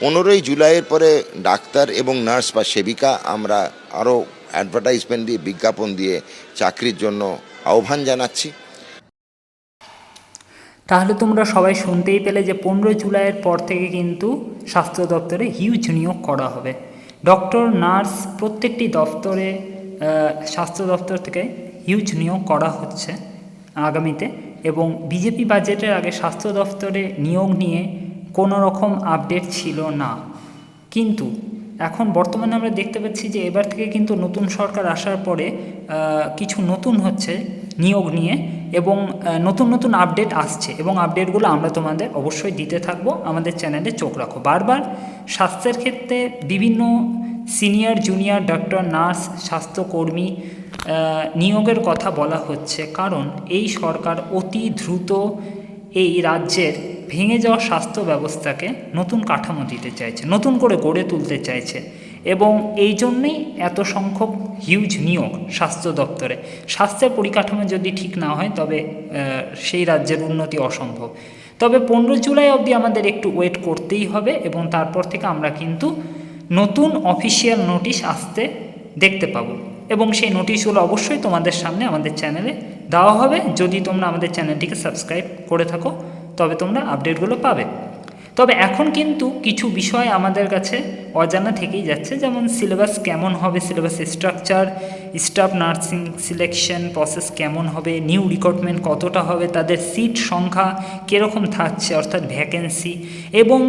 15ই জুলাইয়ের পরে ডাক্তার এবং নার্স বা সেবিকা আমরা আরও অ্যাডভার্টাইজমেন্ট দিয়ে, বিজ্ঞাপন দিয়ে চাকরির জন্য আহ্বান জানাচ্ছি। তাহলে তোমরা সবাই শুনতেই পেলে যে 15 জুলাইয়ের পর থেকে কিন্তু স্বাস্থ্য দপ্তরে হিউজ নিয়োগ করা হবে। ডক্টর, নার্স প্রত্যেকটি দপ্তরে স্বাস্থ্য দপ্তর থেকে হিউজ নিয়োগ করা হচ্ছে আগামীতে। এবং বিজেপি বাজেটের আগে স্বাস্থ্য দপ্তরে নিয়োগ নিয়ে কোনো রকম আপডেট ছিল না, কিন্তু এখন বর্তমানে আমরা দেখতে পাচ্ছি যে এবার থেকে কিন্তু নতুন সরকার আসার পরে কিছু নতুন হচ্ছে নিয়োগ নিয়ে, এবং নতুন নতুন আপডেট আসছে, এবং আপডেটগুলো আমরা তোমাদের অবশ্যই দিতে থাকবো। আমাদের চ্যানেলে চোখ রাখো। বারবার স্বাস্থ্যের ক্ষেত্রে বিভিন্ন সিনিয়র জুনিয়র ডক্টর, নার্স, স্বাস্থ্যকর্মী নিয়োগের কথা বলা হচ্ছে, কারণ এই সরকার অতি দ্রুত এই রাজ্যের ভেঙে যাওয়া স্বাস্থ্য ব্যবস্থাকে নতুন কাঠামো দিতে চাইছে, নতুন করে গড়ে তুলতে চাইছে, এবং এই জন্যেই এত সংখ্যক হিউজ নিয়োগ স্বাস্থ্য দপ্তরে। স্বাস্থ্যের পরিকাঠামো যদি ঠিক না হয় তবে সেই রাজ্যের উন্নতি অসম্ভব। তবে 15 জুলাই অবধি আমাদের একটু ওয়েট করতেই হবে, এবং তারপর থেকে আমরা কিন্তু নতুন অফিসিয়াল নোটিশ আসতে দেখতে পাবো, এবং সেই নোটিশগুলো অবশ্যই তোমাদের সামনে আমাদের চ্যানেলে দেওয়া হবে। যদি তোমরা আমাদের চ্যানেলটিকে সাবস্ক্রাইব করে থাকো তবে তোমরা আপডেটগুলো পাবে। তবে এখন কিন্তু কিছু বিষয় আমাদের কাছে অজানা থেকেই যাচ্ছে, যেমন সিলেবাস কেমন হবে, syllabus structure, staff nursing selection process কেমন হবে, নিউ রিক্রুটমেন্ট কতটা হবে, তাদের সিট সংখ্যা কীরকম থাকছে অর্থাৎ ভ্যাকেন্সি, এবং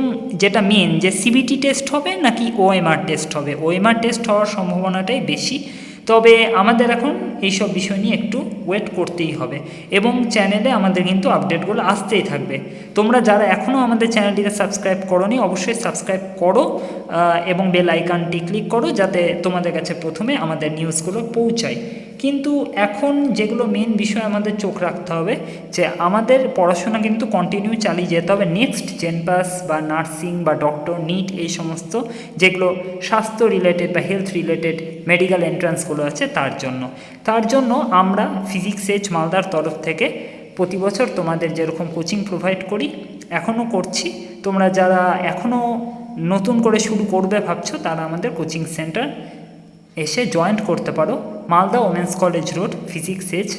যেটা মেন যে সিবিটি টেস্ট হবে নাকি ওএমআর টেস্ট হবে। ওএমআর টেস্ট হওয়ার সম্ভাবনাটাই বেশি, তবে আমাদের এখন এইসব বিষয় নিয়ে একটু ওয়েট করতেই হবে, এবং চ্যানেলে আমাদের কিন্তু আপডেটগুলো আসতেই থাকবে। তোমরা যারা এখনও আমাদের চ্যানেলটিকে সাবস্ক্রাইব করোনি অবশ্যই সাবস্ক্রাইব করো, এবং বেল আইকনটি ক্লিক করো যাতে তোমাদের কাছে প্রথমে আমাদের নিউজগুলো পৌঁছায়। কিন্তু এখন যেগুলো মেন বিষয় আমাদের চোখ রাখতে হবে যে আমাদের পড়াশোনা কিন্তু কন্টিনিউ চালিয়ে যেতে হবে নেক্সট জেনপাস বা নার্সিং বা ডক্টর, নিট, এই সমস্ত যেগুলো স্বাস্থ্য রিলেটেড বা হেলথ রিলেটেড মেডিকেল এন্ট্রান্সগুলো আছে তার জন্য আমরা ফিজিক্স এজ মালদার তরফ থেকে প্রতি বছর তোমাদের যেরকম কোচিং প্রোভাইড করি এখনও করছি। তোমরা যারা এখনও নতুন করে শুরু করবে ভাবছো তারা আমাদের কোচিং সেন্টার এসে জয়েন্ট করতে পারো। Malda women's college road, physics edge,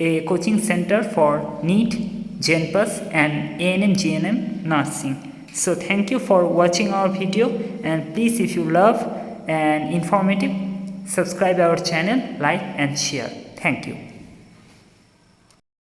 a coaching centre for NEET, JNPAS and ANM GNM nursing. So thank you for watching our video, and please, if you love and informative, subscribe our channel, like and share. Thank you.